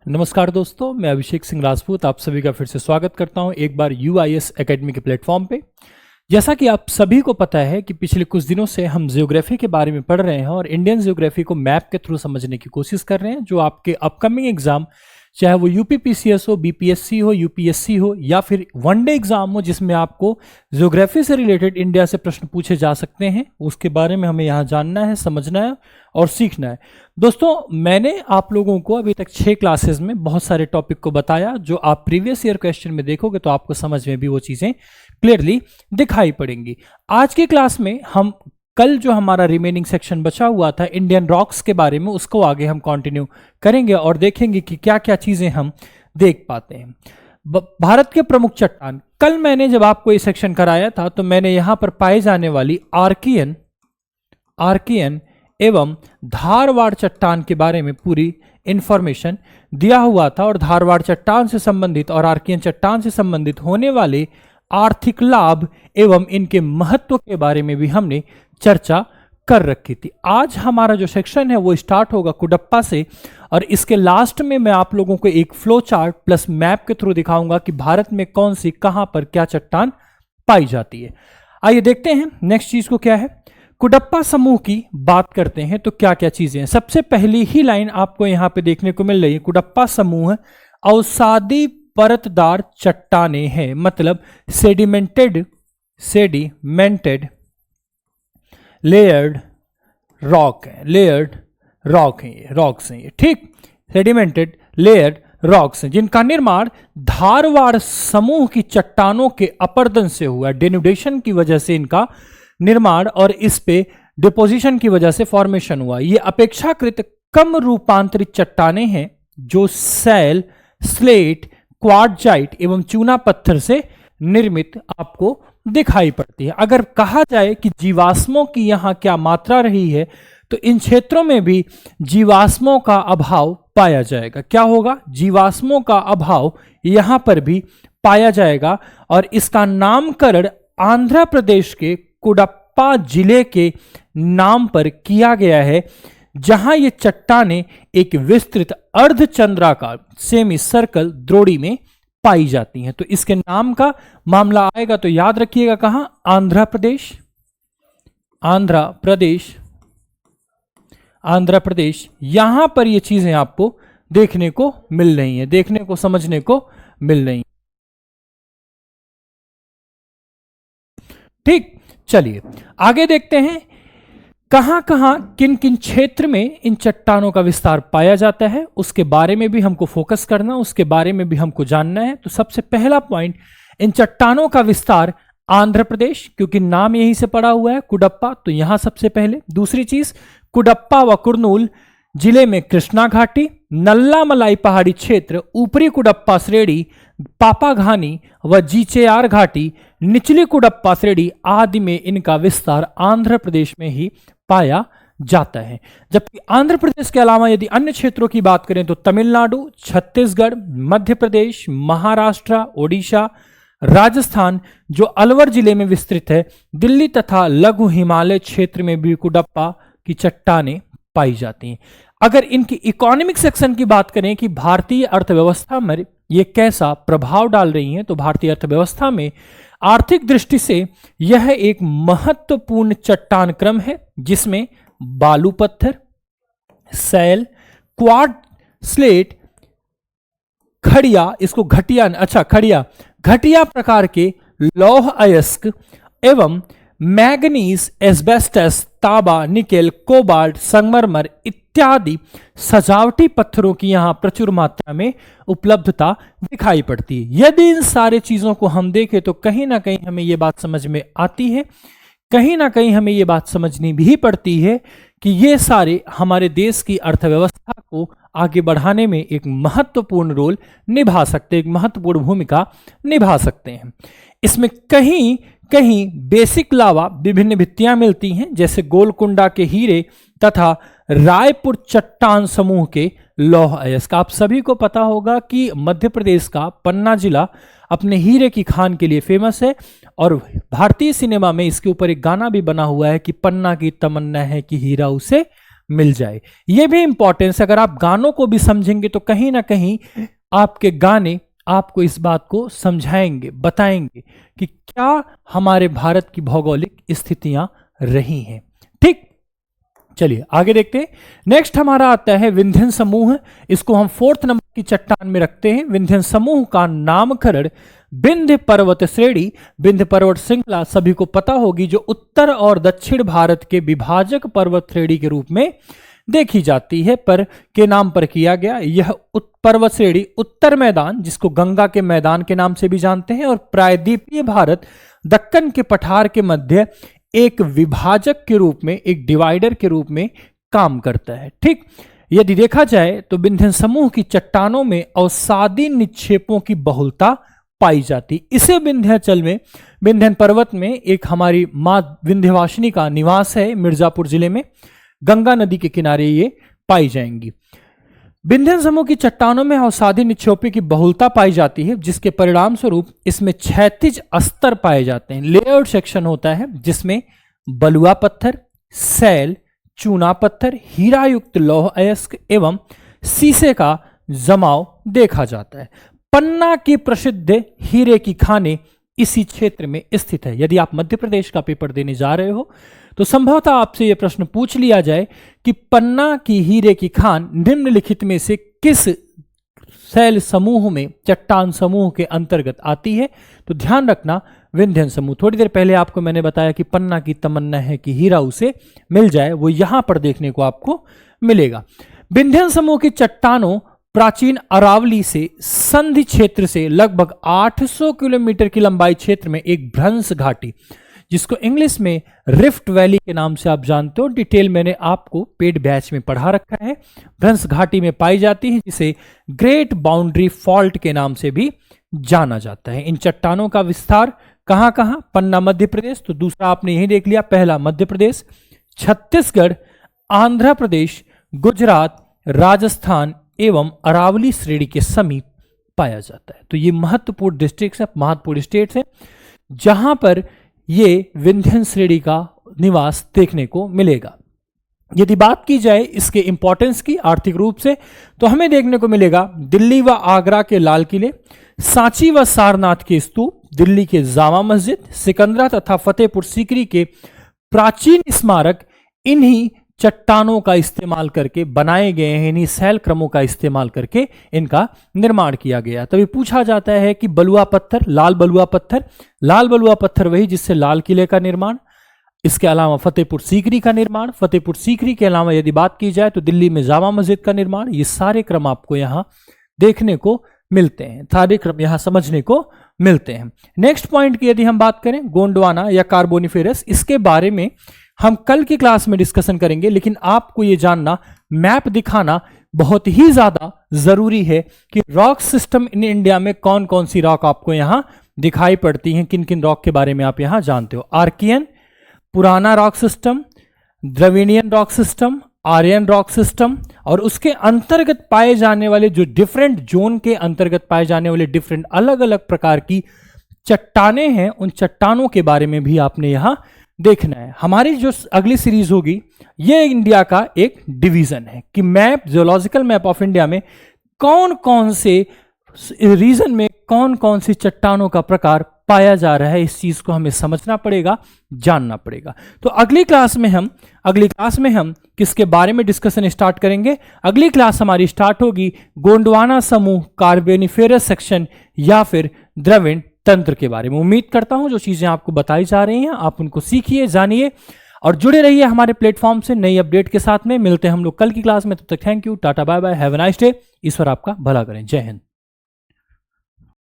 नमस्कार दोस्तों, मैं अभिषेक सिंह राजपूत आप सभी का फिर से स्वागत करता हूं एक बार UIS एकेडमी के प्लेटफॉर्म पे। जैसा कि आप सभी को पता है कि पिछले कुछ दिनों से हम ज्योग्राफी के बारे में पढ़ रहे हैं और इंडियन ज्योग्राफी को मैप के थ्रू समझने की कोशिश कर रहे हैं, जो आपके अपकमिंग एग्जाम, चाहे वो यूपीपीसीएस हो, बीपीएससी हो, यूपीएससी हो या फिर वनडे एग्जाम हो जिसमें आपको ज्योग्राफी से रिलेटेड इंडिया से प्रश्न पूछे जा सकते हैं, उसके बारे में हमें यहाँ जानना है, समझना है और सीखना है। दोस्तों, मैंने आप लोगों को अभी तक 6 क्लासेस में बहुत सारे टॉपिक को बताया, जो आप प्रीवियस ईयर क्वेश्चन में देखोगे तो आपको समझ में भी वो चीज़ें क्लियरली दिखाई पड़ेंगी। आज की क्लास में हम कल जो हमारा रिमेनिंग सेक्शन बचा हुआ था इंडियन रॉक्स के बारे में, उसको आगे हम कंटिन्यू करेंगे और देखेंगे कि क्या क्या चीज़ें हम देख पाते हैं। भारत के प्रमुख चट्टान, कल मैंने जब आपको ये सेक्शन कराया था तो मैंने यहाँ पर पाए जाने वाली आर्कियन एवं धारवाड़ चट्टान के बारे में पूरी इंफॉर्मेशन दिया हुआ था और धारवाड़ चट्टान से संबंधित और आर्कियन चट्टान से संबंधित होने वाले आर्थिक लाभ एवं इनके महत्व के बारे में भी हमने चर्चा कर रखी थी। आज हमारा जो सेक्शन है वो स्टार्ट होगा कुडप्पा से और इसके लास्ट में मैं आप लोगों को एक फ्लो चार्ट प्लस मैप के थ्रू दिखाऊंगा कि भारत में कौन सी कहां पर क्या चट्टान पाई जाती है। आइए देखते हैं नेक्स्ट चीज को क्या है। कुडप्पा समूह की बात करते हैं तो क्या क्या चीजें हैं। सबसे पहली ही लाइन आपको यहां पे देखने को मिल रही है, कुडप्पा समूह अवसादी परतदार चट्टाने हैं, मतलब सेडिमेंटेड लेयर्ड रॉक है, रॉक्स हैं ये, ठीक, सेडिमेंटेड लेयर्ड रॉक्स हैं जिनका निर्माण धारवाड़ समूह की चट्टानों के अपरदन से हुआ, डेनुडेशन की वजह से इनका निर्माण और इस पे डिपोजिशन की वजह से फॉर्मेशन हुआ। ये अपेक्षाकृत कम रूपांतरित चट्टाने हैं जो सैल, स्लेट, क्वार्टजाइट एवं चूना पत्थर से निर्मित आपको दिखाई पड़ती है। अगर कहा जाए कि जीवाश्मों की यहाँ क्या मात्रा रही है तो इन क्षेत्रों में भी जीवाश्मों का अभाव पाया जाएगा। क्या होगा? जीवाश्मों का अभाव यहाँ पर भी पाया जाएगा और इसका नामकरण आंध्र प्रदेश के कुडप्पा जिले के नाम पर किया गया है, जहां ये चट्टानें एक विस्तृत अर्धचंद्राकार सेमी सर्कल द्रोणी में पाई जाती हैं। तो इसके नाम का मामला आएगा तो याद रखिएगा कहां? आंध्र प्रदेश। यहां पर ये चीजें आपको देखने को मिल रही हैं, देखने को समझने को मिल रही हैं। ठीक, चलिए आगे देखते हैं कहां कहां किन किन क्षेत्र में इन चट्टानों का विस्तार पाया जाता है, उसके बारे में भी हमको फोकस करना, उसके बारे में भी हमको जानना है। तो सबसे पहला पॉइंट, इन चट्टानों का विस्तार आंध्र प्रदेश, क्योंकि नाम यहीं से पड़ा हुआ है कुडप्पा, तो यहां सबसे पहले। दूसरी चीज, कुडप्पा व कुर्नूल जिले में कृष्णा घाटी, नल्लामलाई पहाड़ी क्षेत्र, ऊपरी कुडप्पा श्रेणी, पापाघानी व जीचेआर घाटी, निचली कुडप्पा श्रेणी आदि में इनका विस्तार आंध्र प्रदेश में ही पाया जाता है। जबकि आंध्र प्रदेश के अलावा यदि अन्य क्षेत्रों की बात करें तो तमिलनाडु, छत्तीसगढ़, मध्य प्रदेश, महाराष्ट्र, ओडिशा, राजस्थान जो अलवर जिले में विस्तृत है, दिल्ली तथा लघु हिमालय क्षेत्र में भी कुडप्पा की चट्टानें पाई जाती हैं। अगर इनकी इकोनॉमिक सेक्शन की बात करें कि भारतीय अर्थव्यवस्था में ये कैसा प्रभाव डाल रही हैं, तो भारतीय अर्थव्यवस्था में आर्थिक दृष्टि से यह एक महत्वपूर्ण चट्टान क्रम है जिसमें बालू पत्थर, सैल, क्वार्ट, स्लेट, घटिया प्रकार के लौह अयस्क एवं मैग्नीज, एस्बेस्टस, तांबा, निकेल, कोबाल्ट, संगमरमर इत्यादि सजावटी पत्थरों की यहां प्रचुर मात्रा में उपलब्धता दिखाई पड़ती है। यदि इन सारे चीजों को हम देखें तो कहीं ना कहीं हमें यह बात समझ में आती है, कहीं ना कहीं हमें यह बात समझनी भी पड़ती है कि ये सारे हमारे देश की अर्थव्यवस्था को आगे बढ़ाने में एक महत्वपूर्ण रोल निभा सकते हैं, एक महत्वपूर्ण भूमिका निभा सकते हैं। इसमें कहीं कहीं बेसिक लावा विभिन्न भित्तियां मिलती हैं, जैसे गोलकुंडा के हीरे तथा रायपुर चट्टान समूह के लौह अयस्क। आप सभी को पता होगा कि मध्य प्रदेश का पन्ना जिला अपने हीरे की खान के लिए फेमस है और भारतीय सिनेमा में इसके ऊपर एक गाना भी बना हुआ है कि पन्ना की तमन्ना है कि हीरा उसे मिल जाए। यह भी इंपॉर्टेंस, अगर आप गानों को भी समझेंगे तो कहीं ना कहीं आपके गाने आपको इस बात को समझाएंगे, बताएंगे कि क्या हमारे भारत की भौगोलिक स्थितियां रही हैं। ठीक, चलिए आगे देखते हैं। नेक्स्ट हमारा आता है विंध्यन समूह। इसको हम 4th नंबर की चट्टान में रखते हैं। विंध्यन समूह का नामकरण विंध्य पर्वत श्रेणी, विंध्य पर्वत श्रृंखला सभी को पता होगी, जो उत्तर और दक्षिण भारत के विभाजक पर्वत श्रेणी के रूप में देखी जाती है, पर के नाम पर किया गया। यह पर्वत श्रेणी उत्तर मैदान, जिसको गंगा के मैदान के नाम से भी जानते हैं, और प्रायद्वीपीय भारत दक्कन के पठार के मध्य एक विभाजक के रूप में, एक डिवाइडर के रूप में काम करता है। ठीक, यदि देखा जाए तो विंध्यन समूह की चट्टानों में अवसादी निक्षेपों की बहुलता पाई जाती। इसे विंध्याचल में, विंध्यन पर्वत में एक हमारी मां विंध्यवासिनी का निवास है, मिर्जापुर जिले में, गंगा नदी के किनारे ये पाई जाएंगी। विंध्यन समूह की चट्टानों में अवसादी निक्षेपों की बहुलता पाई जाती है, जिसके परिणाम स्वरूप इसमें क्षैतिज अस्तर पाए जाते हैं। लेयर्ड सेक्शन होता है, जिसमें बलुआ पत्थर, सैल, चूना पत्थर, हीरा युक्त लौह अयस्क एवं सीसे का जमाव देखा जाता है। पन्ना की प्रसिद्ध हीरे की खानें इसी क्षेत्र में स्थित है। यदि आप मध्य प्रदेश का पेपर देने जा रहे हो तो संभवतः आपसे यह प्रश्न पूछ लिया जाए कि पन्ना की हीरे की खान निम्नलिखित में से किस शैल समूह में, चट्टान समूह के अंतर्गत आती है, तो ध्यान रखना विंध्यन समूह। थोड़ी देर पहले आपको मैंने बताया कि पन्ना की तमन्ना है कि हीरा उसे मिल जाए, वो यहां पर देखने को आपको मिलेगा। विंध्यन समूह की चट्टानों प्राचीन अरावली से संधि क्षेत्र से लगभग 800 किलोमीटर की लंबाई क्षेत्र में एक भ्रंश घाटी, जिसको इंग्लिश में रिफ्ट वैली के नाम से आप जानते हो, डिटेल मैंने आपको पेड बैच में पढ़ा रखा है, भ्रंश घाटी में पाई जाती है, जिसे ग्रेट बाउंड्री फॉल्ट के नाम से भी जाना जाता है। इन चट्टानों का विस्तार कहां कहां? पन्ना मध्य प्रदेश, तो दूसरा आपने यही देख लिया, पहला मध्य प्रदेश, छत्तीसगढ़, आंध्र प्रदेश, गुजरात, राजस्थान एवं अरावली श्रेणी के समीप पाया जाता है। तो ये महत्वपूर्ण डिस्ट्रिक्ट्स है, महत्वपूर्ण स्टेट्स है, जहां पर ये विंध्यन श्रेणी का निवास देखने को मिलेगा। यदि बात की जाए इसके इंपॉर्टेंस की आर्थिक रूप से, तो हमें देखने को मिलेगा दिल्ली व आगरा के लाल किले, सांची व सारनाथ के स्तूप, दिल्ली के जामा मस्जिद, सिकंदरा तथा फतेहपुर सीकरी के प्राचीन स्मारक इन्हीं चट्टानों का इस्तेमाल करके बनाए गए हैं, इन्हीं शैल क्रमों का इस्तेमाल करके इनका निर्माण किया गया। तभी पूछा जाता है कि बलुआ पत्थर, लाल बलुआ पत्थर वही जिससे लाल किले का निर्माण, इसके अलावा फतेहपुर सीकरी का निर्माण, फतेहपुर सीकरी के अलावा यदि बात की जाए तो दिल्ली में जामा मस्जिद का निर्माण, ये सारे क्रम आपको यहाँ देखने को मिलते हैं, सारे क्रम यहाँ समझने को मिलते हैं। नेक्स्ट पॉइंट की यदि हम बात करें, गोंडवाना या कार्बोनिफेरस, इसके बारे में हम कल की क्लास में डिस्कशन करेंगे, लेकिन आपको ये जानना, मैप दिखाना बहुत ही ज्यादा जरूरी है कि रॉक सिस्टम इन इंडिया में कौन कौन सी रॉक आपको यहां दिखाई पड़ती हैं, किन किन रॉक के बारे में आप यहां जानते हो। आर्कियन, पुराना rock system, Dravidian rock system, Aryan rock system, और उसके अंतर्गत पाए जाने वाले जो डिफरेंट जोन के अंतर्गत पाए जाने वाले डिफरेंट अलग अलग प्रकार की चट्टाने हैं, उन चट्टानों के बारे में भी आपने यहां देखना है। हमारी जो अगली सीरीज होगी ये इंडिया का एक डिवीजन है कि map, geological map of India में कौन कौन से रीजन में कौन कौन सी चट्टानों का प्रकार पाया जा रहा है, इस चीज को हमें समझना पड़ेगा, जानना पड़ेगा। तो अगली क्लास में हम किसके बारे में डिस्कशन स्टार्ट करेंगे? अगली क्लास हमारी स्टार्ट होगी गोंडवाना समूह, कार्बोनिफेरस सेक्शन या फिर द्रविड़ तंत्र के बारे में। उम्मीद करता हूं जो चीजें आपको बताई जा रही हैं आप उनको सीखिए, जानिए और जुड़े रहिए हमारे प्लेटफॉर्म से नई अपडेट के साथ में। मिलते हैं हम लोग कल की क्लास में, तब तक thank you, tata bye bye, have a nice day. ईश्वर आपका भला करें, जय हिंद।